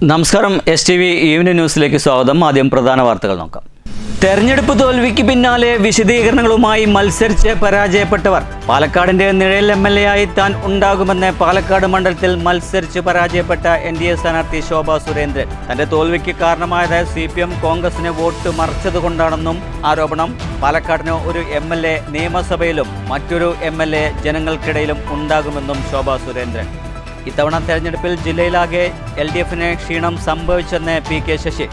നമസ്കാരം STV evening ന്യൂസിലേക്ക് സ്വാഗതം. ആദ്യം പ്രധാന വാർത്തകൾ നോക്കാം. തെരഞ്ഞെടുപ്പ് തോൽവിക്ക് പിന്നാലെ വിശദീകരണങ്ങളുമായി മത്സരിച്ച് പരാജയപ്പെട്ടവർ. പാലക്കാടിന്റെ നിഴൽ MLA ആയി താൻ ഉണ്ടാകുമെന്ന് പാലക്കാട് മണ്ഡലത്തിൽ മത്സരിച്ച് പരാജയപ്പെട്ട NDA സ്ഥാനാർത്ഥി ശോഭാ സുരേന്ദ്രൻ. തന്റെ തോൽവിക്ക് കാരണമായത് CPM കോൺഗ്രസിന് വോട്ട് മറിച്ചതുകൊണ്ടാണെന്നും ആരോപണം. പാലക്കാടിന് ഒരു MLA നിയമസഭയിലും മറ്റൊരു MLA ജനങ്ങൾക്കിടയിലും ഉണ്ടാകുമെന്നും ശോഭാ സുരേന്ദ്രൻ. ഇത്തവണ തെരഞ്ഞെടുപ്പിൽ ജില്ലയിലാകെ LDFന് ക്ഷീണം സംഭവിച്ചെന്ന് PK ശശി.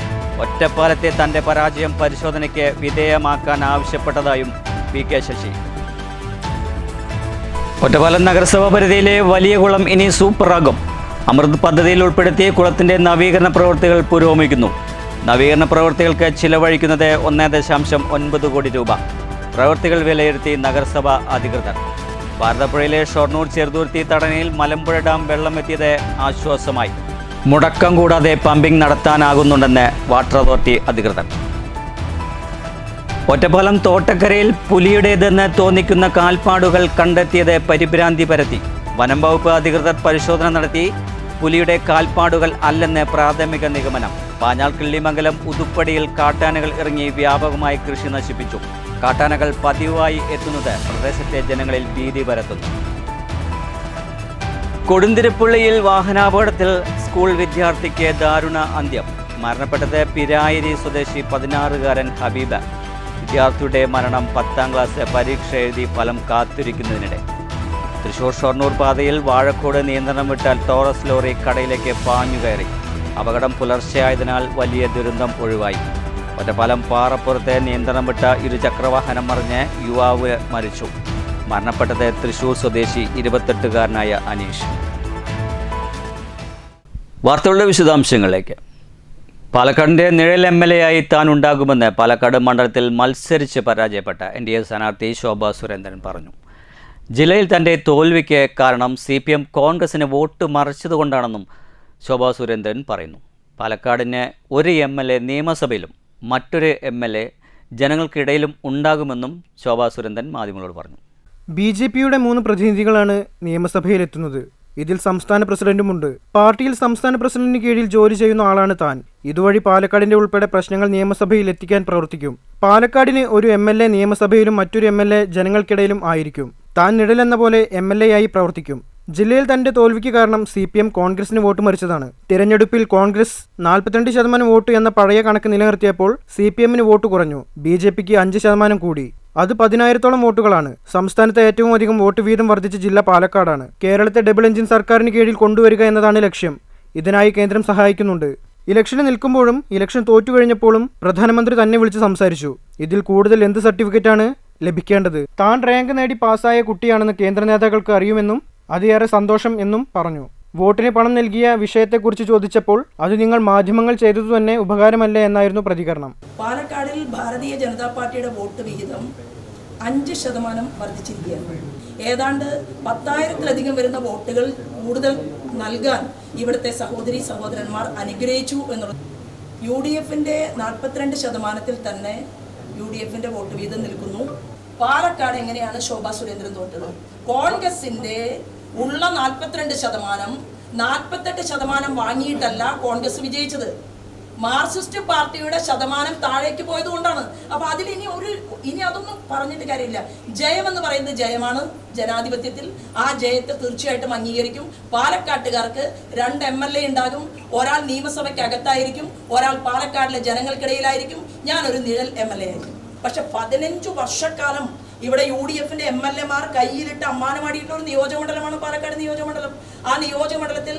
ഒറ്റപ്പാലത്തെ തന്റെ പരാജയം പരിശോധനയ്ക്ക് വിധേയമാക്കാൻ ആവശ്യപ്പെട്ടതായും PK ശശി. ഒറ്റപ്പാലം നഗരസഭാ പരിധിയിലെ വലിയ കുളം ഇനി സൂപ്പറാകും. അമൃത് പദ്ധതിയിൽ ഉൾപ്പെടുത്തി കുളത്തിന്റെ നവീകരണ പ്രവൃത്തികൾ പുരോഗമിക്കുന്നു. നവീകരണ പ്രവൃത്തികൾക്ക് ചിലവഴിക്കുന്നത് 1.9 കോടി രൂപ. പ്രവൃത്തികൾ വിലയിരുത്തി നഗരസഭാ അധികൃതർ. ഭാരതപ്പുഴയിലെ ഷൊർണൂർ ചെറുതുരുത്തി തടനയിൽ മലമ്പുഴ ഡാം വെള്ളമെത്തിയത് ആശ്വാസമായി. മുടക്കം കൂടാതെ പമ്പിംഗ് നടത്താനാകുന്നുണ്ടെന്ന് വാട്ടർ അതോറിറ്റി അധികൃതർ. ഒറ്റപ്പാലം തോട്ടക്കരയിൽ പുലിയുടേതെന്ന് തോന്നിക്കുന്ന കാൽപ്പാടുകൾ കണ്ടെത്തിയത് പരിഭ്രാന്തി പരത്തി. വനം വകുപ്പ് അധികൃതർ പരിശോധന നടത്തി. പുലിയുടെ കാൽപ്പാടുകൾ അല്ലെന്ന് പ്രാഥമിക നിഗമനം. പാഞ്ഞാൾ കിള്ളിമംഗലം ഉതുപ്പടിയിൽ കാട്ടാനകൾ ഇറങ്ങി വ്യാപകമായി കൃഷി നശിപ്പിച്ചു. കാട്ടാനകൾ പതിവായി എത്തുന്നത് പ്രദേശത്തെ ജനങ്ങളിൽ ഭീതി പരത്തുന്നു. കൊടുന്തിരിപ്പുള്ളിയിൽ വാഹനാപകടത്തിൽ സ്കൂൾ വിദ്യാർത്ഥിക്ക് ദാരുണ അന്ത്യം. മരണപ്പെട്ടത് പിരായിരി സ്വദേശി 16-കാരൻ ഹബീബ. വിദ്യാർത്ഥിയുടെ മരണം 10ാം ക്ലാസ് പരീക്ഷ എഴുതി ഫലം കാത്തിരിക്കുന്നതിനിടെ. തൃശൂർ ഷൊർണൂർ പാതയിൽ വാഴക്കോട് നിയന്ത്രണം വിട്ടാൽ ടോറസ് ലോറി കടയിലേക്ക് പാഞ്ഞുകയറി. അപകടം പുലർച്ചെയായതിനാൽ വലിയ ദുരന്തം ഒഴിവായി. ഒറ്റപ്പാലം പാറപ്പുറത്തെ നിയന്ത്രണം വിട്ട ഇരുചക്രവാഹനം മറിഞ്ഞ് യുവാവ് മരിച്ചു. മരണപ്പെട്ടത് തൃശൂർ സ്വദേശി 28-കാരനായ അനീഷ്. വാർത്തകളുടെ വിശദാംശങ്ങളിലേക്ക്. പാലക്കാടിന്റെ നിഴൽ MLA ആയി താൻ ഉണ്ടാകുമെന്ന് പാലക്കാട് മണ്ഡലത്തിൽ മത്സരിച്ച് പരാജയപ്പെട്ട NDA സ്ഥാനാർത്ഥി ശോഭാ സുരേന്ദ്രൻ പറഞ്ഞു. ജില്ലയിൽ തന്റെ തോൽവിക്ക് കാരണം CPM കോൺഗ്രസിന് വോട്ട് മറിച്ചതുകൊണ്ടാണെന്നും ശോഭാ സുരേന്ദ്രൻ പറയുന്നു. പാലക്കാടിന് ഒരു MLA നിയമസഭയിലും മറ്റൊരു MLA ജനങ്ങൾക്കിടയിലും ഉണ്ടാകുമെന്നും ശോഭാ സുരേന്ദ്രൻ മാധ്യമങ്ങളോട് പറഞ്ഞു. BJPയുടെ 3 പ്രതിനിധികളാണ് നിയമസഭയിലെത്തുന്നത്. ഇതിൽ സംസ്ഥാന പ്രസിഡന്റുമുണ്ട്. പാർട്ടിയിൽ സംസ്ഥാന പ്രസിഡന്റിന് കീഴിൽ ജോലി ചെയ്യുന്ന ആളാണ് താൻ. ഇതുവഴി പാലക്കാടിന്റെ ഉൾപ്പെടെ പ്രശ്നങ്ങൾ നിയമസഭയിൽ എത്തിക്കാൻ പ്രവർത്തിക്കും. പാലക്കാടിന് ഒരു MLA നിയമസഭയിലും മറ്റൊരു MLA ജനങ്ങൾക്കിടയിലും ആയിരിക്കും. താൻ നിഴലെന്ന പോലെ MLA ആയി പ്രവർത്തിക്കും. ജില്ലയിൽ തന്റെ തോൽവിക്ക് കാരണം CPM കോൺഗ്രസിന് വോട്ട് മറിച്ചതാണ്. തിരഞ്ഞെടുപ്പിൽ കോൺഗ്രസ് 42% വോട്ട് എന്ന പഴയ കണക്ക് നിലനിർത്തിയപ്പോൾ CPMന് വോട്ട് കുറഞ്ഞു. BJPക്ക് 5% കൂടി. അത് 10,000-ഓളം വോട്ടുകളാണ്. സംസ്ഥാനത്തെ ഏറ്റവും അധികം വോട്ട് വീതം വർദ്ധിച്ച ജില്ല പാലക്കാടാണ്. കേരളത്തെ ഡബിൾ എഞ്ചിൻ സർക്കാരിന് കീഴിൽ കൊണ്ടുവരിക എന്നതാണ് ലക്ഷ്യം. ഇതിനായി കേന്ദ്രം സഹായിക്കുന്നുണ്ട്. ഇലക്ഷന് നിൽക്കുമ്പോഴും ഇലക്ഷൻ തോറ്റുകഴിഞ്ഞപ്പോഴും പ്രധാനമന്ത്രി തന്നെ വിളിച്ച് സംസാരിച്ചു. ഇതിൽ കൂടുതൽ എന്ത് സർട്ടിഫിക്കറ്റാണ് ലഭിക്കേണ്ടത്? താൻ റാങ്ക് നേടി പാസ്സായ കുട്ടിയാണെന്ന് കേന്ദ്ര നേതാക്കൾക്ക് അറിയുമെന്നും അതേറെ സന്തോഷം എന്നും പറഞ്ഞു. വോട്ടിന് പണം നൽകിയ വിഷയത്തെക്കുറിച്ച് ചോദിച്ചപ്പോൾ അത് നിങ്ങൾ മാധ്യമങ്ങൾ ചെയ്തതു തന്നെ ഉപകാരമല്ലേ എന്നായിരുന്നു പ്രതികരണം. പാലക്കാടിൽ ഭാരതീയ ജനതാ പാർട്ടിയുടെ വോട്ട് വിഹിതം 5% വർദ്ധിച്ചിരിക്കുകയാണ്. ഏതാണ്ട് 10,000-ലധികം വരുന്ന വോട്ടുകൾ കൂടുതൽ നൽകാൻ ഇവിടുത്തെ സഹോദരി സഹോദരന്മാർ അനുഗ്രഹിച്ചു എന്നുള്ളത്. UDFന്റെ 42% തന്നെ UDFന്റെ വോട്ട് വീതം നിൽക്കുന്നു. പാലക്കാട് എങ്ങനെയാണ് ശോഭാ സുരേന്ദ്രൻ തോറ്റത്? കോൺഗ്രസിന്റെ ഉള്ള 42%, 48% വാങ്ങിയിട്ടല്ല കോൺഗ്രസ് വിജയിച്ചത്. മാർക്സിസ്റ്റ് പാർട്ടിയുടെ ശതമാനം താഴേക്ക് പോയത് കൊണ്ടാണ്. അപ്പൊ അതിൽ ഇനി അതൊന്നും പറഞ്ഞിട്ട് കാര്യമില്ല. ജയമെന്ന് പറയുന്നത് ജയമാണ് ജനാധിപത്യത്തിൽ. ആ ജയത്തെ തീർച്ചയായിട്ടും അംഗീകരിക്കും. പാലക്കാട്ടുകാർക്ക് 2 MLA ഉണ്ടാകും. ഒരാൾ നിയമസഭയ്ക്കകത്തായിരിക്കും, ഒരാൾ പാലക്കാടിലെ ജനങ്ങൾക്കിടയിലായിരിക്കും. ഞാനൊരു നിഴൽ MLA ആയിരിക്കും. പക്ഷെ 15 വർഷക്കാലം ഇവിടെ UDFന്റെ MLAമാർ കയ്യിലിട്ട് അമ്മാനമാടിയിട്ടുള്ള ഒരു നിയോജകമണ്ഡലമാണ് പാലക്കാട് നിയോജകമണ്ഡലം. ആ നിയോജകമണ്ഡലത്തിൽ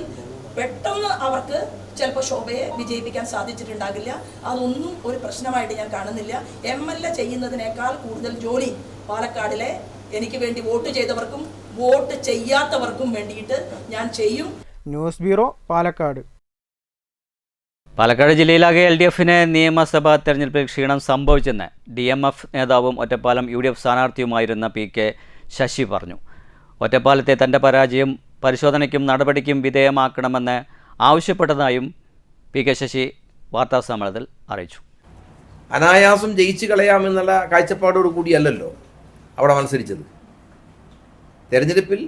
പെട്ടെന്ന് അവർക്ക് ചിലപ്പോൾ ശോഭയെ വിജയിപ്പിക്കാൻ സാധിച്ചിട്ടുണ്ടാകില്ല. അതൊന്നും ഒരു പ്രശ്നമായിട്ട് ഞാൻ കാണുന്നില്ല. MLA ചെയ്യുന്നതിനേക്കാൾ കൂടുതൽ ജോലി പാലക്കാടിലെ എനിക്ക് വേണ്ടി വോട്ട് ചെയ്തവർക്കും വോട്ട് ചെയ്യാത്തവർക്കും വേണ്ടിയിട്ട് ഞാൻ ചെയ്യും. News bureau, Palakkad. പാലക്കാട് ജില്ലയിലാകെ LDFന് നിയമസഭാ തെരഞ്ഞെടുപ്പിൽ ക്ഷീണം സംഭവിച്ചെന്ന് DMF നേതാവും ഒറ്റപ്പാലം UDF സ്ഥാനാർത്ഥിയുമായിരുന്ന PK ശശി പറഞ്ഞു. ഒറ്റപ്പാലത്തെ തന്റെ പരാജയം പരിശോധനയ്ക്കും നടപടിക്കും വിധേയമാക്കണമെന്ന് ആവശ്യപ്പെട്ടതായും PK ശശി വാർത്താസമ്മേളനത്തിൽ അറിയിച്ചു. അനായാസം ജയിച്ചു കളയാമെന്നുള്ള കാഴ്ചപ്പാടോട് കൂടിയല്ലല്ലോ അവിടെ മത്സരിച്ചത്. തെരഞ്ഞെടുപ്പിൽ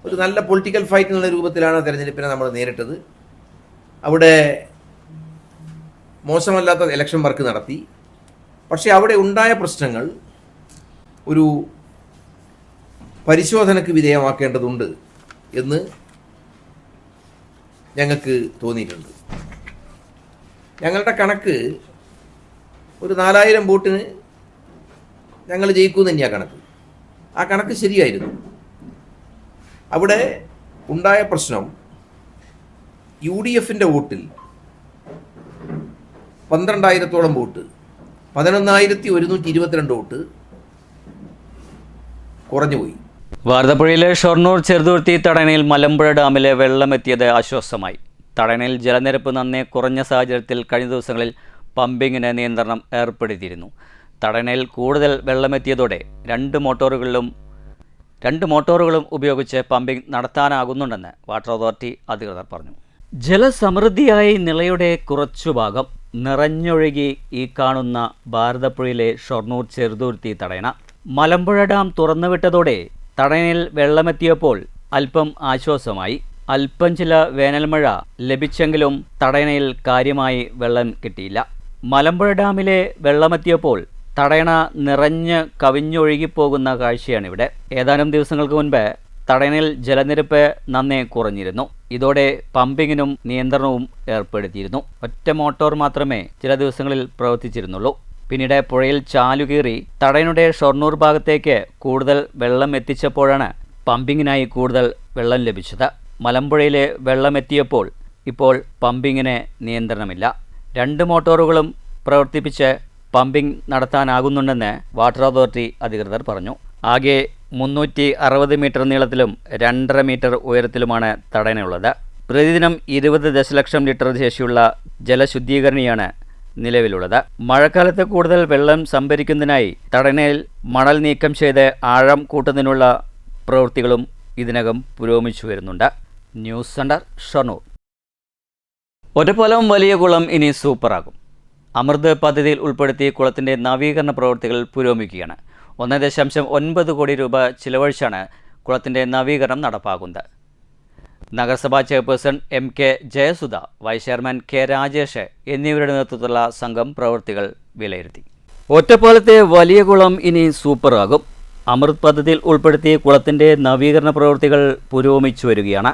ഒരു നല്ല പൊളിറ്റിക്കൽ ഫൈറ്റ് എന്നുള്ള രൂപത്തിലാണ് തെരഞ്ഞെടുപ്പിനെ നമ്മൾ നേരിട്ടത്. അവിടെ മോശമല്ലാത്ത ഇലക്ഷൻ വർക്ക് നടത്തി. പക്ഷേ അവിടെ ഉണ്ടായ പ്രശ്നങ്ങൾ ഒരു പരിശോധനയ്ക്ക് വിധേയമാക്കേണ്ടതുണ്ട് എന്ന് ഞങ്ങൾക്ക് തോന്നിയിട്ടുണ്ട്. ഞങ്ങളുടെ കണക്ക് ഒരു 4000 വോട്ടിന് ഞങ്ങൾ ജയിക്കുമെന്ന് തന്നെയാണ് കണക്ക്. ആ കണക്ക് ശരിയായിരുന്നു. അവിടെ ഉണ്ടായ പ്രശ്നം UDFൻ്റെ വോട്ടിൽ 12,000-ഓളം വോട്ട്, 11,122 വോട്ട് കുറഞ്ഞുപോയി. ഭാരതപ്പുഴയിലെ ഷൊർണൂർ ചെറുതുരുത്തി തടയണയിൽ മലമ്പുഴ ഡാമിലെ വെള്ളമെത്തിയത് ആശ്വാസമായി. തടയണയിൽ ജലനിരപ്പ് നന്നേ കുറഞ്ഞ സാഹചര്യത്തിൽ കഴിഞ്ഞ ദിവസങ്ങളിൽ പമ്പിങ്ങിന് നിയന്ത്രണം ഏർപ്പെടുത്തിയിരുന്നു. തടയണയിൽ കൂടുതൽ വെള്ളമെത്തിയതോടെ രണ്ട് മോട്ടോറുകളും ഉപയോഗിച്ച് പമ്പിംഗ് നടത്താനാകുന്നുണ്ടെന്ന് വാട്ടർ അതോറിറ്റി അധികൃതർ പറഞ്ഞു. ജലസമൃദ്ധിയായി നിളയുടെ കുറച്ചു ഭാഗം നിറഞ്ഞൊഴുകി ഈ കാണുന്ന ഭാരതപ്പുഴയിലെ ഷൊർണൂർ ചെറുതുരുത്തി തടയണ. മലമ്പുഴ ഡാം തുറന്നുവിട്ടതോടെ തടയണയിൽ വെള്ളമെത്തിയപ്പോൾ അല്പം ആശ്വാസമായി. അല്പം ചില വേനൽമഴ ലഭിച്ചെങ്കിലും തടയണയിൽ കാര്യമായി വെള്ളം കിട്ടിയില്ല. മലമ്പുഴ ഡാമിലെ വെള്ളമെത്തിയപ്പോൾ തടയണ നിറഞ്ഞ് കവിഞ്ഞൊഴുകിപ്പോകുന്ന കാഴ്ചയാണിവിടെ. ഏതാനും ദിവസങ്ങൾക്ക് മുൻപ് തടയണയിൽ ജലനിരപ്പ് നന്നേ കുറഞ്ഞിരുന്നു. ഇതോടെ പമ്പിങ്ങിനും നിയന്ത്രണവും ഏർപ്പെടുത്തിയിരുന്നു. ഒറ്റ മോട്ടോർ മാത്രമേ ചില ദിവസങ്ങളിൽ പ്രവർത്തിച്ചിരുന്നുള്ളൂ. പിന്നീട് പുഴയിൽ ചാലുകീറി തടയണയുടെ ഷൊർണൂർ ഭാഗത്തേക്ക് കൂടുതൽ വെള്ളം എത്തിച്ചപ്പോഴാണ് പമ്പിങ്ങിനായി കൂടുതൽ വെള്ളം ലഭിച്ചത്. മലമ്പുഴയിലെ വെള്ളമെത്തിയപ്പോൾ ഇപ്പോൾ പമ്പിങ്ങിന് നിയന്ത്രണമില്ല. രണ്ട് മോട്ടോറുകളും പ്രവർത്തിപ്പിച്ച് പമ്പിംഗ് നടത്താനാകുന്നുണ്ടെന്ന് വാട്ടർ അതോറിറ്റി അധികൃതർ പറഞ്ഞു. ആകെ 360 മീറ്റർ നീളത്തിലും 2.5 മീറ്റർ ഉയരത്തിലുമാണ് തടയണയുള്ളത്. പ്രതിദിനം 20 ദശലക്ഷം ലിറ്റർ ശേഷിയുള്ള ജലശുദ്ധീകരണിയാണ് നിലവിലുള്ളത്. മഴക്കാലത്ത് കൂടുതൽ വെള്ളം സംഭരിക്കുന്നതിനായി തടയണയിൽ മണൽ നീക്കം ചെയ്ത് ആഴം കൂട്ടുന്നതിനുള്ള പ്രവൃത്തികളും ഇതിനകം പുരോഗമിച്ചു വരുന്നുണ്ട്. News centre, Shoranur. ഒറ്റപ്പാലം വലിയ കുളം ഇനി സൂപ്പറാകും. അമൃത് പദ്ധതിയിൽ ഉൾപ്പെടുത്തി കുളത്തിൻ്റെ നവീകരണ പ്രവൃത്തികൾ പുരോഗമിക്കുകയാണ്. 1.9 കോടി രൂപ ചിലവഴിച്ചാണ് കുളത്തിൻ്റെ നവീകരണം നടപ്പാക്കുന്നത്. നഗരസഭാ chairperson MK Jayasudha, vice chairman K Rajesh എന്നിവരുടെ നേതൃത്വത്തിലുള്ള സംഘം പ്രവൃത്തികൾ വിലയിരുത്തി. ഒറ്റപ്പാലത്തെ വലിയ കുളം ഇനി സൂപ്പറാകും. അമൃത് പദ്ധതിയിൽ ഉൾപ്പെടുത്തി കുളത്തിൻ്റെ നവീകരണ പ്രവൃത്തികൾ പുരോഗമിച്ചു വരികയാണ്.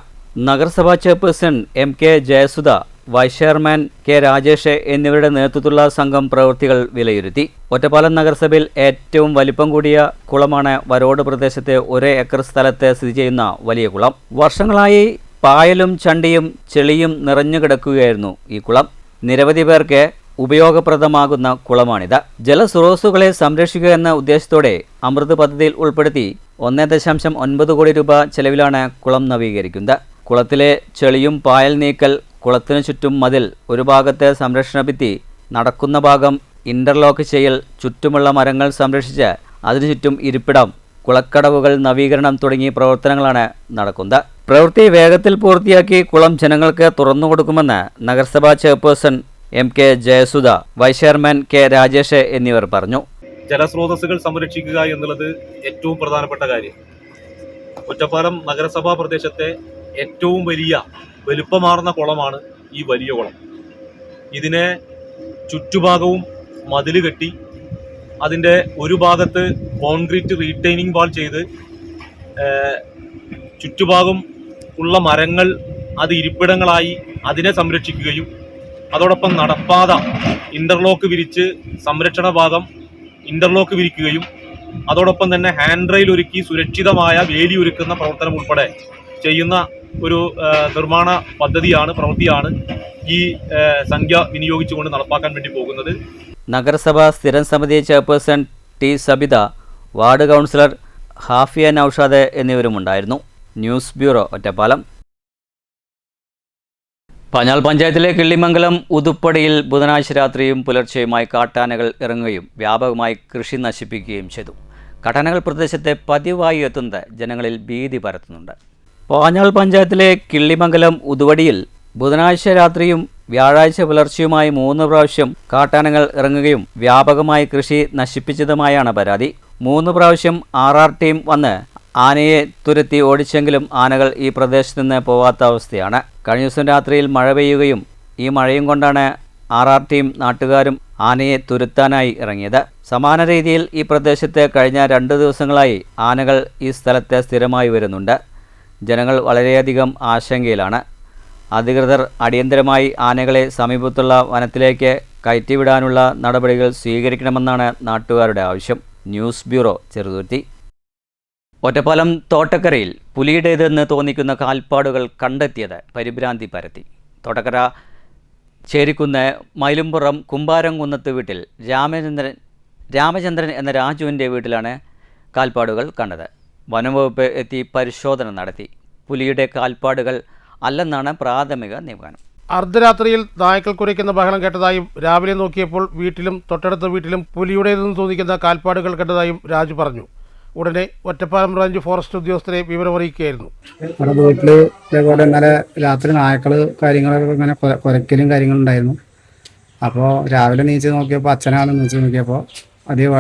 നഗരസഭാ chairperson MK Jayasudha, vice chairman K Rajesh എന്നിവരുടെ നേതൃത്വത്തിലുള്ള സംഘം പ്രവൃത്തികൾ വിലയിരുത്തി. ഒറ്റപ്പാലം നഗരസഭയിൽ ഏറ്റവും വലിപ്പം കൂടിയ കുളമാണ് വരോട് പ്രദേശത്തെ 1 ഏക്കർ സ്ഥലത്ത് സ്ഥിതി ചെയ്യുന്ന വലിയ കുളം. വർഷങ്ങളായി പായലും ചണ്ടിയും ചെളിയും നിറഞ്ഞു കിടക്കുകയായിരുന്നു ഈ കുളം. നിരവധി പേർക്ക് ഉപയോഗപ്രദമാകുന്ന കുളമാണിത്. ജലസ്രോതസ്സുകളെ സംരക്ഷിക്കുക എന്ന ഉദ്ദേശത്തോടെ അമൃത് പദ്ധതിയിൽ ഉൾപ്പെടുത്തി 1.9 കോടി രൂപ ചെലവിലാണ് കുളം നവീകരിക്കുന്നത്. കുളത്തിലെ ചെളിയും പായൽ നീക്കൽ, കുളത്തിനു ചുറ്റും മതിൽ, ഒരു ഭാഗത്തെ സംരക്ഷണ ഭിത്തി, നടക്കുന്ന ഭാഗം ഇന്റർലോക്ക് ചെയ്യൽ, ചുറ്റുമുള്ള മരങ്ങൾ സംരക്ഷിച്ച് അതിനു ചുറ്റും ഇരിപ്പിടം, കുളക്കടവുകൾ നവീകരണം തുടങ്ങിയ പ്രവർത്തനങ്ങളാണ് നടക്കുന്നത്. പ്രവൃത്തി വേഗത്തിൽ പൂർത്തിയാക്കി കുളം ജനങ്ങൾക്ക് തുറന്നു കൊടുക്കുമെന്ന് നഗരസഭാ chairperson MK Jayasudha, vice chairman K Rajesh എന്നിവർ പറഞ്ഞു. ജലസ്രോതസ്സുകൾ സംരക്ഷിക്കുക എന്നുള്ളത് ഏറ്റവും പ്രധാനപ്പെട്ട കാര്യം. ഒറ്റപ്പാലം നഗരസഭാ പ്രദേശത്തെ ഏറ്റവും വലിയ വലുപ്പമാർന്ന കുളമാണ് ഈ വലിയ കുളം. ഇതിനെ ചുറ്റുഭാഗവും മതിൽ കെട്ടി അതിൻ്റെ ഒരു ഭാഗത്ത് കോൺക്രീറ്റ് റീറ്റൈനിങ് വാൾ ചെയ്ത് ചുറ്റുഭാഗം ഉള്ള മരങ്ങൾ അത് ഇരിപ്പിടങ്ങളായി അതിനെ സംരക്ഷിക്കുകയും അതോടൊപ്പം നടപ്പാത ഇന്റർലോക്ക് വിരിച്ച് സംരക്ഷണ ഭാഗം ഇന്റർലോക്ക് വിരിക്കുകയും അതോടൊപ്പം തന്നെ ഹാൻഡ് റെയിൽ ഒരുക്കി സുരക്ഷിതമായ വേലി ഒരുക്കുന്ന പ്രവർത്തനം ഉൾപ്പെടെ ചെയ്യുന്ന ഒരു നിർമ്മാണ പ്രവൃത്തിയാണ് ഈ സംഖ്യ വിനിയോഗിച്ചുകൊണ്ട് നടപ്പാക്കാൻ വേണ്ടി പോകുന്നത്. നഗരസഭ സ്ഥിരം സമിതി chairperson T Sabitha, ward councillor Hafia Naushad എന്നിവരുമുണ്ടായിരുന്നു. News bureau, Ottapalam. പാഞ്ഞാൾ പഞ്ചായത്തിലെ കിള്ളിമംഗലം ഉതുപ്പടിയിൽ ബുധനാഴ്ച രാത്രിയും പുലർച്ചെയുമായി കാട്ടാനകൾ ഇറങ്ങുകയും വ്യാപകമായി കൃഷി നശിപ്പിക്കുകയും ചെയ്തു. കാട്ടാനകൾ പ്രദേശത്തെ പതിവായി എത്തുന്നത് ജനങ്ങളിൽ ഭീതി പരത്തുന്നുണ്ട്. പാഞ്ഞാൾ പഞ്ചായത്തിലെ കിള്ളിമംഗലം ഉതുവടിയിൽ ബുധനാഴ്ച രാത്രിയും വ്യാഴാഴ്ച പുലർച്ചെയുമായി 3 പ്രാവശ്യം കാട്ടാനകൾ ഇറങ്ങുകയും വ്യാപകമായി കൃഷി നശിപ്പിച്ചതുമായാണ് പരാതി. 3 പ്രാവശ്യം RR ടീം വന്ന് ആനയെ തുരത്തി ഓടിച്ചെങ്കിലും ആനകൾ ഈ പ്രദേശത്ത് നിന്ന് പോവാത്ത അവസ്ഥയാണ്. കഴിഞ്ഞ ദിവസം രാത്രിയിൽ മഴ പെയ്യുകയും ഈ മഴയും കൊണ്ടാണ് RRTയും നാട്ടുകാരും ആനയെ തുരത്താനായി ഇറങ്ങിയത്. സമാന രീതിയിൽ ഈ പ്രദേശത്ത് കഴിഞ്ഞ 2 ദിവസങ്ങളായി ആനകൾ ഈ സ്ഥലത്ത് സ്ഥിരമായി വരുന്നുണ്ട്. ജനങ്ങൾ വളരെയധികം ആശങ്കയിലാണ്. അധികൃതർ അടിയന്തരമായി ആനകളെ സമീപത്തുള്ള വനത്തിലേക്ക് കയറ്റിവിടാനുള്ള നടപടികൾ സ്വീകരിക്കണമെന്നാണ് നാട്ടുകാരുടെ ആവശ്യം. News bureau, Cheruthuruthy. ഒറ്റപ്പാലം തോട്ടക്കരയിൽ പുലിയുടേതെന്ന് തോന്നിക്കുന്ന കാൽപ്പാടുകൾ കണ്ടെത്തിയത് പരിഭ്രാന്തി പരത്തി. തോട്ടക്കര ചേരിക്കുന്ന് മൈലുംപുറം കുമ്പാരംകുന്നത്ത് വീട്ടിൽ രാമചന്ദ്രൻ എന്ന രാജുവിൻ്റെ വീട്ടിലാണ് കാൽപ്പാടുകൾ കണ്ടത്. വനംവകുപ്പ് എത്തി പരിശോധന നടത്തി. പുലിയുടെ കാൽപ്പാടുകൾ അല്ലെന്നാണ് പ്രാഥമിക നിഗമനം. അർദ്ധരാത്രിയിൽ നായ്ക്കൾ കുരയ്ക്കുന്ന ബഹളം കേട്ടതായും രാവിലെ നോക്കിയപ്പോൾ വീട്ടിലും തൊട്ടടുത്ത വീട്ടിലും പുലിയുടേതെന്ന് തോന്നിക്കുന്ന കാൽപ്പാടുകൾ കണ്ടതായും രാജു പറഞ്ഞു. ഉടനെ ഒറ്റപ്പാലം റേഞ്ച് ഫോറസ്റ്റ് ഉദ്യോഗസ്ഥരെ വിവരമറിയിക്കുകയായിരുന്നു. നമ്മുടെ വീട്ടിൽ ഇതേപോലെ ഇന്നലെ രാത്രി നായ്ക്കൾ കാര്യങ്ങളൊക്കെ ഇങ്ങനെ കുരയ്ക്കലും കാര്യങ്ങളുണ്ടായിരുന്നു. അപ്പോൾ രാവിലെ നീച്ച് നോക്കിയപ്പോൾ അച്ഛനാണ് നീച്ച് നോക്കിയപ്പോൾ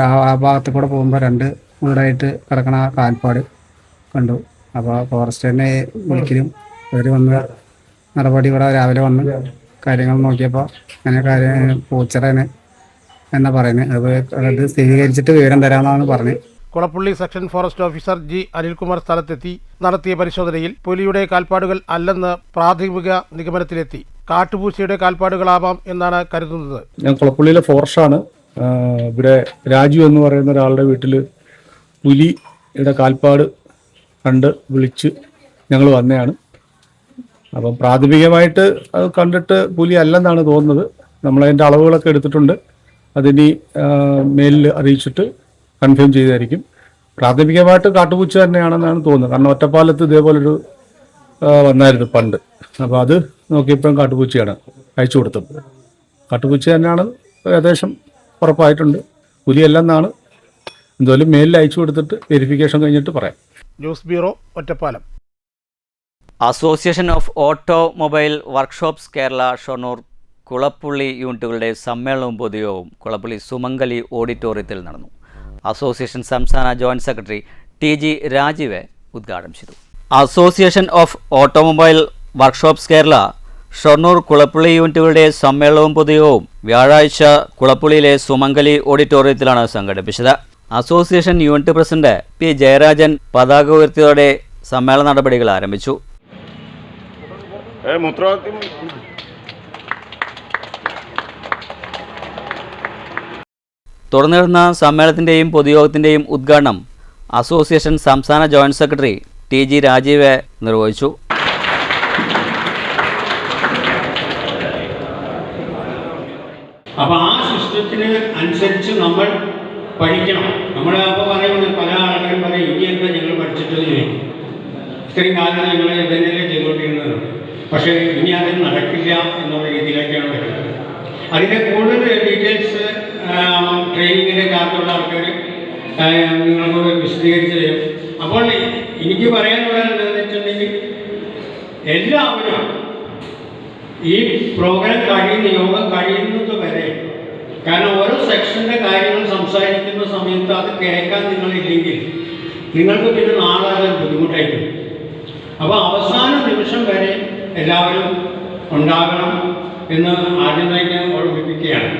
ആ ഭാഗത്ത് കൂടെ പോകുമ്പോൾ 2 വീടായിട്ട് കിടക്കണ കാൽപ്പാട് കണ്ടു. അപ്പോൾ ഫോറസ്റ്റിനെ വിളിക്കലും അവർ വന്ന് നടപടി ഇവിടെ രാവിലെ വന്ന് കാര്യങ്ങൾ നോക്കിയപ്പോൾ അങ്ങനെ പൂച്ചടന് എന്നാ പറയുന്നത്. അത് സ്ഥിരീകരിച്ചിട്ട് വിവരം തരാമെന്നാണ് പറഞ്ഞത്. Kulappully section forest officer G. Anilkumar സ്ഥലത്തെത്തി നടത്തിയ പരിശോധനയിൽ പുലിയുടെ കാൽപ്പാടുകൾ അല്ലെന്ന് പ്രാഥമിക നിഗമനത്തിലെത്തി. കാട്ടുപൂച്ചയുടെ കാൽപ്പാടുകളാവാം എന്നാണ് കരുതുന്നത്. ഞാൻ കുളപ്പുള്ളിയിലെ ഫോറസ്റ്റാണ്. ഇവിടെ രാജു എന്ന് പറയുന്ന ഒരാളുടെ വീട്ടിൽ പുലിയുടെ കാൽപ്പാട് കണ്ട് വിളിച്ച് ഞങ്ങൾ വന്നതാണ്. അപ്പം പ്രാഥമികമായിട്ട് അത് കണ്ടിട്ട് പുലി അല്ലെന്നാണ് തോന്നുന്നത്. നമ്മളതിൻ്റെ അളവുകളൊക്കെ എടുത്തിട്ടുണ്ട്. അതിനി മേലിൽ അറിയിച്ചിട്ട് കൺഫേം ചെയ്തായിരിക്കും. പ്രാഥമികമായിട്ട് കാട്ടുപൂച്ച തന്നെയാണെന്നാണ് തോന്നുന്നത്. കാരണം ഒറ്റപ്പാലത്ത് ഇതേപോലൊരു വന്നായിരുന്നു പണ്ട്. അപ്പോൾ അത് നോക്കിയപ്പോഴും കാട്ടുപൂച്ചയാണ് അയച്ചു കൊടുത്തത്. കാട്ടുപൂച്ച തന്നെയാണ് ഏകദേശം ഉറപ്പായിട്ടുണ്ട്. പുലിയല്ലെന്നാണ്. എന്തായാലും മേലിൽ അയച്ചു കൊടുത്തിട്ട് വെരിഫിക്കേഷൻ കഴിഞ്ഞിട്ട് പറയാം. News bureau, Ottapalam. Association of automobile workshops Kerala Shoranur Kulappully യൂണിറ്റുകളുടെ സമ്മേളനവും പൊതുയോഗവും കുളപ്പുള്ളി സുമംഗലി ഓഡിറ്റോറിയത്തിൽ നടന്നു. അസോസിയേഷൻ സംസ്ഥാന ജോയിന്റ് സെക്രട്ടറി TG രാജീവ് ഉദ്ഘാടനം ചെയ്തു. Association of automobile workshops Kerala Shoranur Kulappully യൂണിറ്റുകളുടെ സമ്മേളനവും പൊതുയോഗവും വ്യാഴാഴ്ച കുളപ്പുള്ളിയിലെ സുമംഗലി ഓഡിറ്റോറിയത്തിലാണ് സംഘടിപ്പിച്ചത്. Association unit president P. Jayarajan പതാക ഉയർത്തിയതോടെ സമ്മേളന നടപടികൾ ആരംഭിച്ചു. തുടർന്ന് നടന്ന സമ്മേളനത്തിൻ്റെയും പൊതുയോഗത്തിൻ്റെയും ഉദ്ഘാടനം അസോസിയേഷൻ സംസ്ഥാന ജോയിന്റ് സെക്രട്ടറി TG രാജീവ് നിർവഹിച്ചു. അപ്പോൾ ആ സിസ്റ്റത്തിന് അനുസരിച്ച് നമ്മൾ പഠിക്കണം. നമ്മൾ അപ്പോൾ പറയുന്നത് പല ആളുകളും പറയും ഇനി എന്താ ഞങ്ങൾ പഠിച്ചിട്ട് ഇത്രയും കാലം ഞങ്ങൾ ഇതന്നെയല്ലേ ചെയ്തുകൊണ്ടിരുന്നത്. പക്ഷേ ഇനി അത് നടക്കില്ല എന്നുള്ള രീതിയിലേക്കാണ് വരുന്നത്. അതിൻ്റെ കൂടുതൽ ഡീറ്റെയിൽസ് ട്രെയിനിങ്ങിൻ്റെ കാലത്തുള്ള ആൾക്കാർ നിങ്ങൾക്ക് വിശദീകരിച്ച് തരും. അപ്പോൾ എനിക്ക് പറയാനുള്ളത് എന്താണെന്ന് വെച്ചിട്ടുണ്ടെങ്കിൽ എല്ലാവരും ഈ പ്രോഗ്രാം യോഗം കഴിയുന്നത് വരെ, കാരണം ഓരോ സെക്ഷൻ്റെ കാര്യങ്ങൾ സംസാരിക്കുന്ന സമയത്ത് അത് കേൾക്കാൻ നിങ്ങളില്ലെങ്കിൽ നിങ്ങൾക്ക് പിന്നെ നാളെ അത് ബുദ്ധിമുട്ടായിരിക്കും. അപ്പോൾ അവസാന നിമിഷം വരെ എല്ലാവരും ഉണ്ടാകണം എന്ന് ആദ്യം തന്നെ ഓർമ്മിപ്പിക്കുകയാണ്.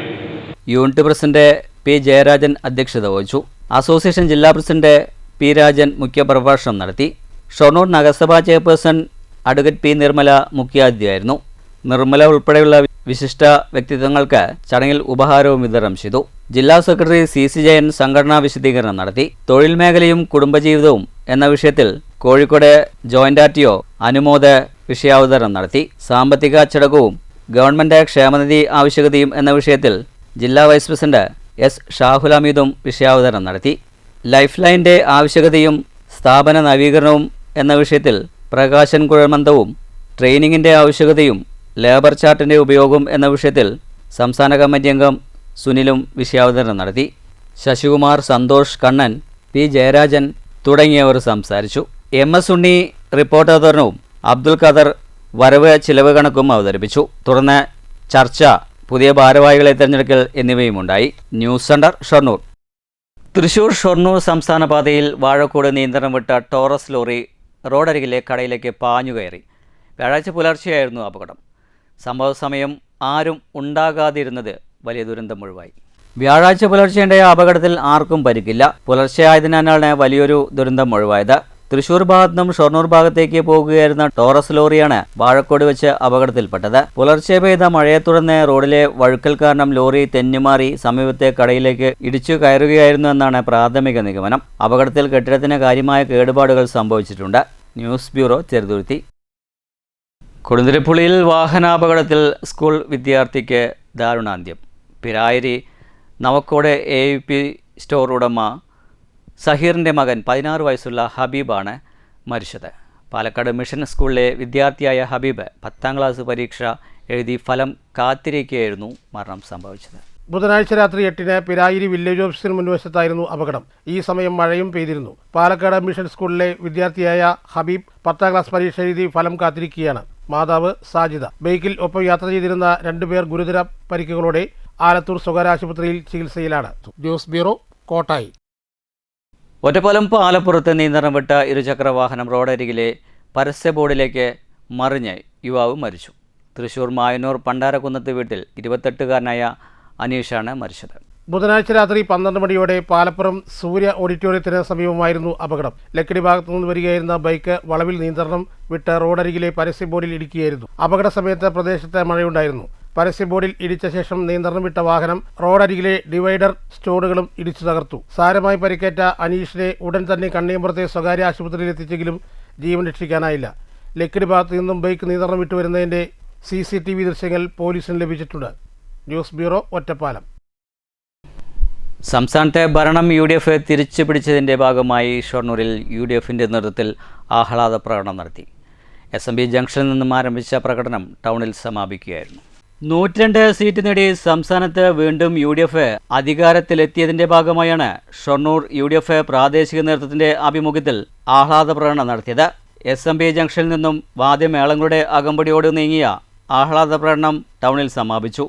Unit president P. ജയരാജൻ അധ്യക്ഷത വഹിച്ചു. അസോസിയേഷൻ ജില്ലാ പ്രസിഡന്റ് P. രാജൻ മുഖ്യപ്രഭാഷണം നടത്തി. ഷൊർണൂർ നഗരസഭാ ചെയർപേഴ്സൺ അഡ്വക്കേറ്റ് P. നിർമ്മല മുഖ്യാതിഥിയായിരുന്നു. നിർമ്മല ഉൾപ്പെടെയുള്ള വിശിഷ്ട വ്യക്തിത്വങ്ങൾക്ക് ചടങ്ങിൽ ഉപഹാരവും വിതരണം ചെയ്തു. ജില്ലാ സെക്രട്ടറി CC ജയൻ സംഘടനാ വിശദീകരണം നടത്തി. തൊഴിൽ മേഖലയും കുടുംബജീവിതവും എന്ന വിഷയത്തിൽ കോഴിക്കോട് ജോയിന്റ് RTO അനുമോദ് വിഷയാവതരണം നടത്തി. സാമ്പത്തിക അച്ചടക്കവും ഗവൺമെന്റ് ക്ഷേമനിധി ആവശ്യകതയും എന്ന വിഷയത്തിൽ ജില്ലാ വൈസ് പ്രസിഡന്റ് S. ഷാഹുൽ ഹമീദും വിഷയാവതരണം നടത്തി. ലൈഫ് ലൈൻ്റെ ആവശ്യകതയും സ്ഥാപന നവീകരണവും എന്ന വിഷയത്തിൽ പ്രകാശൻ കുഴമന്തവും ട്രെയിനിങ്ങിൻ്റെ ആവശ്യകതയും ലേബർ ചാർട്ടിൻ്റെ ഉപയോഗം എന്ന വിഷയത്തിൽ സംസ്ഥാന കമ്മിറ്റി അംഗം സുനിലും വിഷയാവതരണം നടത്തി. ശശികുമാർ, സന്തോഷ്, കണ്ണൻ, P. ജയരാജൻ തുടങ്ങിയവർ സംസാരിച്ചു. MS ഉണ്ണി റിപ്പോർട്ട് അവതരണവും അബ്ദുൽ ഖദർ വരവ് ചിലവ് കണക്കും അവതരിപ്പിച്ചു. തുടർന്ന് ചർച്ച, പുതിയ ഭാരവാഹികളെ തിരഞ്ഞെടുക്കൽ എന്നിവയുമുണ്ടായി. News centre, Shoranur. തൃശൂർ ഷൊർണൂർ സംസ്ഥാന പാതയിൽ വാഴക്കോട് നിയന്ത്രണം വിട്ട ടോറസ് ലോറി റോഡരികിലെ കടയിലേക്ക് പാഞ്ഞുകയറി. വ്യാഴാഴ്ച പുലർച്ചെയായിരുന്നു അപകടം. സംഭവ സമയം ആരും ഉണ്ടാകാതിരുന്നത് വലിയ ദുരന്തം ഒഴിവായി. വ്യാഴാഴ്ച പുലർച്ചെയുണ്ടായ അപകടത്തിൽ ആർക്കും പരിക്കില്ല. പുലർച്ചെ ആയതിനാലാണ് വലിയൊരു ദുരന്തം ഒഴിവായത്. തൃശൂർ ഭാഗത്തു നിന്നും ഷൊർണൂർ ഭാഗത്തേക്ക് പോകുകയായിരുന്ന ടോറസ് ലോറിയാണ് വാഴക്കോട് വെച്ച് അപകടത്തിൽപ്പെട്ടത്. പുലർച്ചെ പെയ്ത മഴയെ തുടർന്ന് റോഡിലെ വഴുക്കൽ കാരണം ലോറി തെന്നുമാറി സമീപത്തെ കടയിലേക്ക് ഇടിച്ചു കയറുകയായിരുന്നു എന്നാണ് പ്രാഥമിക നിഗമനം. അപകടത്തിൽ കെട്ടിടത്തിന് കാര്യമായ കേടുപാടുകൾ സംഭവിച്ചിട്ടുണ്ട്. News bureau, Cheruthuruthy. കൊടുന്തിരിപ്പുള്ളിയിൽ വാഹനാപകടത്തിൽ സ്കൂൾ വിദ്യാർത്ഥിക്ക് ദാരുണാന്ത്യം. പിരായിരി നവക്കോട് AUP സ്റ്റോർ ഉടമ സഹീറിൻ്റെ മകൻ 16 വയസ്സുള്ള ഹബീബാണ് മരിച്ചത്. പാലക്കാട് മിഷൻ സ്കൂളിലെ വിദ്യാർത്ഥിയായ ഹബീബ് 10ാം ക്ലാസ് പരീക്ഷ എഴുതി ഫലം കാത്തിരിക്കുകയായിരുന്നു മരണം സംഭവിച്ചത്. ബുധനാഴ്ച രാത്രി 8-ന് പിരായിരി വില്ലേജ് ഓഫീസിന് മുൻവശത്തായിരുന്നു അപകടം. ഈ സമയം മഴയും പെയ്തിരുന്നു. പാലക്കാട് മിഷൻ സ്കൂളിലെ വിദ്യാർത്ഥിയായ ഹബീബ് 10ാം ക്ലാസ് പരീക്ഷ എഴുതി ഫലം കാത്തിരിക്കുകയാണ്. മാതാവ് സാജിദ. ബൈക്കിൽ ഒപ്പം യാത്ര ചെയ്തിരുന്ന 2 പേർ ഗുരുതര പരിക്കുകളോടെ ആലത്തൂർ സ്വകാര്യ ആശുപത്രിയിൽ ചികിത്സയിലാണ്. News bureau, Kottayi. ഒറ്റപ്പാലം പാലപ്പുറത്ത് നിയന്ത്രണം വിട്ട ഇരുചക്ര വാഹനം റോഡരികിലെ പരസ്യ ബോർഡിലേക്ക് മറിഞ്ഞ് യുവാവ് മരിച്ചു. തൃശൂർ മായന്നൂർ പണ്ടാരക്കുന്നത്ത് വീട്ടിൽ 28-കാരനായ അനീഷാണ് മരിച്ചത്. ബുധനാഴ്ച രാത്രി 12 മണിയോടെ പാലപ്പുറം സൂര്യ ഓഡിറ്റോറിയത്തിന് സമീപമായിരുന്നു അപകടം. ലക്കിടി ഭാഗത്തു നിന്ന് വരികയായിരുന്ന ബൈക്ക് വളവിൽ നിയന്ത്രണം വിട്ട് റോഡരികിലെ പരസ്യ ബോർഡിൽ ഇടിക്കുകയായിരുന്നു. അപകട സമയത്ത് പ്രദേശത്ത് മഴയുണ്ടായിരുന്നു. പരസ്യ ബോർഡിൽ ഇടിച്ച ശേഷം നിയന്ത്രണം വിട്ട വാഹനം റോഡരികിലെ ഡിവൈഡർ സ്റ്റോണുകളും ഇടിച്ചു തകർത്തു. സാരമായി പരിക്കേറ്റ അനീഷിനെ ഉടൻ തന്നെ കണ്ണിയമ്പുറത്തെ സ്വകാര്യ ആശുപത്രിയിൽ എത്തിച്ചെങ്കിലും ജീവൻ രക്ഷിക്കാനായില്ല. ലക്കിടി ഭാഗത്തു നിന്നും ബൈക്ക് നിയന്ത്രണം വിട്ടുവരുന്നതിൻ്റെ CCTV ദൃശ്യങ്ങൾ പോലീസിന് ലഭിച്ചിട്ടുണ്ട്. News bureau, Ottapalam. സംസ്ഥാനത്തെ ഭരണം UDF തിരിച്ചു പിടിച്ചതിൻ്റെ ഭാഗമായി ഷൊർണൂരിൽ UDFൻ്റെ നേതൃത്വത്തിൽ ആഹ്ലാദ പ്രകടനം നടത്തി. SMB ജംഗ്ഷനിൽ നിന്നും ആരംഭിച്ച പ്രകടനം ടൗണിൽ സമാപിക്കുകയായിരുന്നു. 102 സീറ്റ് നേടി സംസ്ഥാനത്ത് വീണ്ടും UDF അധികാരത്തിലെത്തിയതിൻ്റെ ഭാഗമായാണ് ഷൊർണൂർ UDF പ്രാദേശിക നേതൃത്വത്തിൻ്റെ ആഭിമുഖ്യത്തിൽ ആഹ്ലാദ പ്രകടനം നടത്തിയത്. SMB ജംഗ്ഷനിൽ നിന്നും വാദ്യമേളങ്ങളുടെ അകമ്പടിയോട് നീങ്ങിയ ആഹ്ലാദ പ്രകടനം ടൗണിൽ സമാപിച്ചു.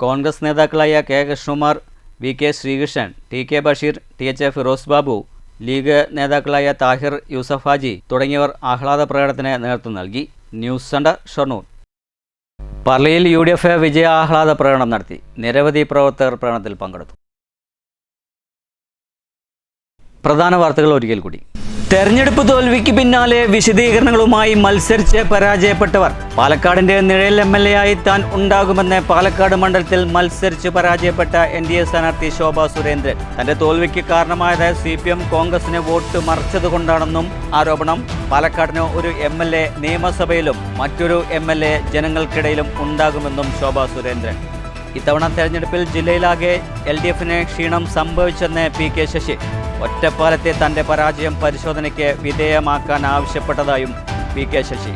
കോൺഗ്രസ് നേതാക്കളായ K. Krishnakumar, VK Sreekrishnan, TK Basheer, TH Firoz Babu, League നേതാക്കളായ താഹിർ, യൂസഫ് ഹാജി തുടങ്ങിയവർ ആഹ്ലാദ പ്രകടനത്തിന് നേതൃത്വം നൽകി. News centre, Shoranur. പർളിയിൽ UDF വിജയ ആഹ്ലാദ പ്രകടനം നടത്തി. നിരവധി പ്രവർത്തകർ പ്രകടനത്തിൽ പങ്കെടുത്തു. പ്രധാന വാർത്തകൾ ഒരിക്കൽ കൂടി. തെരഞ്ഞെടുപ്പ് തോൽവിക്ക് പിന്നാലെ വിശദീകരണങ്ങളുമായി മത്സരിച്ച് പരാജയപ്പെട്ടവർ. പാലക്കാടിന്റെ നിഴൽ MLA ആയി താൻ ഉണ്ടാകുമെന്ന് പാലക്കാട് മണ്ഡലത്തിൽ മത്സരിച്ച് പരാജയപ്പെട്ട NDA സ്ഥാനാർത്ഥി ശോഭാ സുരേന്ദ്രൻ. തന്റെ തോൽവിക്ക് കാരണമായത് CPM കോൺഗ്രസിന് വോട്ട് മറിച്ചതുകൊണ്ടാണെന്നും ആരോപണം. പാലക്കാടിന് ഒരു MLA നിയമസഭയിലും മറ്റൊരു MLA ജനങ്ങൾക്കിടയിലും ഉണ്ടാകുമെന്നും ശോഭാ സുരേന്ദ്രൻ. ഇത്തവണ തെരഞ്ഞെടുപ്പിൽ ജില്ലയിലാകെ LDFന് ക്ഷീണം സംഭവിച്ചെന്ന് PK ശശി. ഒറ്റപ്പാലത്തെ തന്റെ പരാജയം പരിശോധനയ്ക്ക് വിധേയമാക്കാൻ ആവശ്യപ്പെട്ടതായും PK ശശി.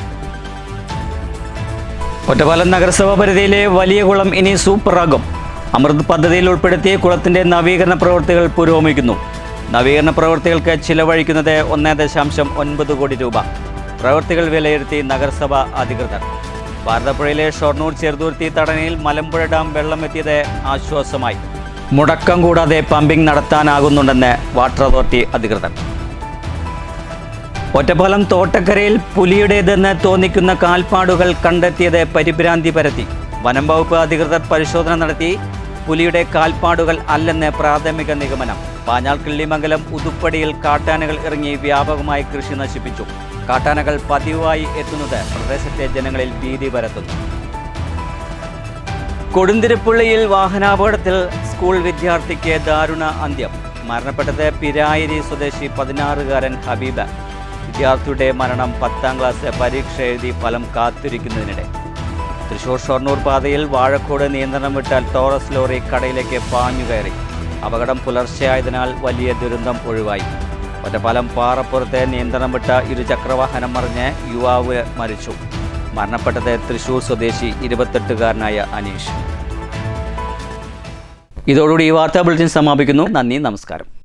ഒറ്റപ്പാലം നഗരസഭാ പരിധിയിലെ വലിയ കുളം ഇനി സൂപ്പറാകും. അമൃത് പദ്ധതിയിൽ ഉൾപ്പെടുത്തി കുളത്തിന്റെ നവീകരണ പ്രവൃത്തികൾ പുരോഗമിക്കുന്നു. നവീകരണ പ്രവൃത്തികൾക്ക് ചിലവഴിക്കുന്നത് 1.9 കോടി രൂപ. പ്രവൃത്തികൾ വിലയിരുത്തി നഗരസഭ അധികൃതർ. ഭാരതപ്പുഴയിലെ ഷൊർണൂർ ചെറുതുരുത്തി തടനയിൽ മലമ്പുഴ ഡാം വെള്ളമെത്തിയത് ആശ്വാസമായി. മുടക്കം കൂടാതെ പമ്പിംഗ് നടത്താനാകുന്നുണ്ടെന്ന് വാട്ടർ അതോറിറ്റി അധികൃതർ. ഒറ്റപ്പാലം തോട്ടക്കരയിൽ പുലിയുടേതെന്ന് തോന്നിക്കുന്ന കാൽപ്പാടുകൾ കണ്ടെത്തിയത് പരിഭ്രാന്തി പരത്തി. വനം വകുപ്പ് അധികൃതർ പരിശോധന നടത്തി. പുലിയുടെ കാൽപ്പാടുകൾ അല്ലെന്ന് പ്രാഥമിക നിഗമനം. പാഞ്ഞാൾ കിള്ളിമംഗലം ഉതുപ്പടിയിൽ കാട്ടാനകൾ ഇറങ്ങി വ്യാപകമായി കൃഷി നശിപ്പിച്ചു. കാട്ടാനകൾ പതിവായി എത്തുന്നത് പ്രദേശത്തെ ജനങ്ങളിൽ ഭീതി പരത്തുന്നു. കൊടുന്തിരിപ്പുള്ളിയിൽ വാഹനാപകടത്തിൽ സ്കൂൾ വിദ്യാർത്ഥിക്ക് ദാരുണ അന്ത്യം. മരണപ്പെട്ടത് പിരായിരി സ്വദേശി 16-കാരൻ ഹബീബ്. വിദ്യാർത്ഥിയുടെ മരണം 10ാം ക്ലാസ് പരീക്ഷ എഴുതി ഫലം കാത്തിരിക്കുന്നതിനിടെ. തൃശൂർ ഷൊർണൂർ പാതയിൽ വാഴക്കോട് നിയന്ത്രണം വിട്ടാൽ ടോറസ് ലോറി കടയിലേക്ക് പാഞ്ഞുകയറി. അപകടം പുലർച്ചെയായതിനാൽ വലിയ ദുരന്തം ഒഴിവായി. ഒറ്റപ്പാലം പാറപ്പുറത്തെ നിയന്ത്രണം വിട്ട ഇരുചക്രവാഹനം മറിഞ്ഞ് യുവാവ് മരിച്ചു. മരണപ്പെട്ടത് തൃശൂർ സ്വദേശി 28-കാരനായ അനീഷ്. ഇതോടുകൂടി ഈ വാർത്താ ബുള്ളറ്റിൻ സമാപിക്കുന്നു. നന്ദി, നമസ്കാരം.